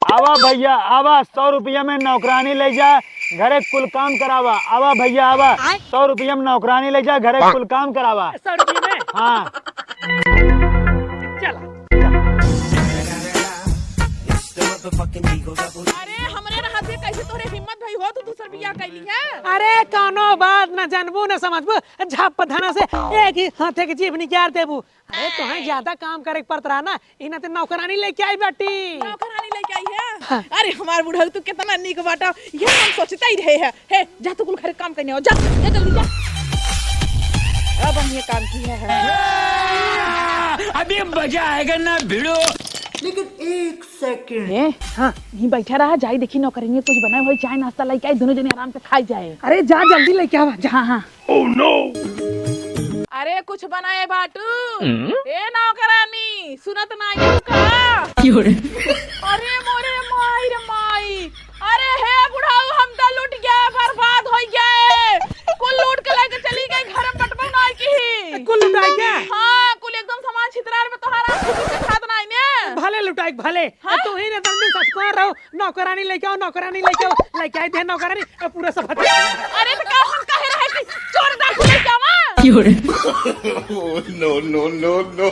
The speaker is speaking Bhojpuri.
आवा भैया आवा, 100 रुपया में नौकरानी ले जा, घरे कुल काम करावा। आवा भैया आवा, 100 रुपया में नौकरानी ले जा, घरे कुल काम करावा। 100 रुपये में? हाँ चला। अरे हमरे रहते कैसे तोरे हिम्मत भई हो तू दूसर बियाह कैली है? अरे कौनो बात न जानबू न समझबू, झप धना से एक ही हाथे की जीभ निकाल देबू। अरे तोहे ज्यादा काम करे पड़त रहा ना, इना ते नौकरानी लेके आई बेटी। नौकरानी लेके आई है? अरे हमार बुढ़ऊ तू कितना नीक बाटा, ये हम सोचते ही रहे हैं। हे जा तू कुल घर काम करने हो, जा जा जल्दी जा। अब हम ये काम किया है। अभी मजा आएगा ना भिड़ो। लेकिन एक सेकंड, हाँ यहीं बैठा रहा, जाई देखी नौकरानी कुछ बनाए हुए चाय नाश्ता लेके आई, दोनों जने आराम से खाई जाए। अरे जा जल्दी लेके आवा जा। हाँ हाँ। Oh no. अरे कुछ बनाए बाटू। ए नौकरानी सुनत ना यू का? अरे मोरे माई रे माई, अरे हे बुढ़ाऊ हम तो लूट गए, बर्बाद हो गए, कुल लूट के लेके चली गई, घर में बटबो ना की। कुल लुटाई क्या? हाँ कुल एकदम सामान छितरार में तोहारा कुछ के साथ ना ने। भले लुटाई भले। तू ही ने तंदी सच कह रहो, नौकरानी लेके आओ, नौकरानी लेके आओ, लेके आई दे नौकरानी, पूरा सब हट। अरे तो का हम कहे रहे कि चोर डाकू लेके आवा? नो नो नो नो।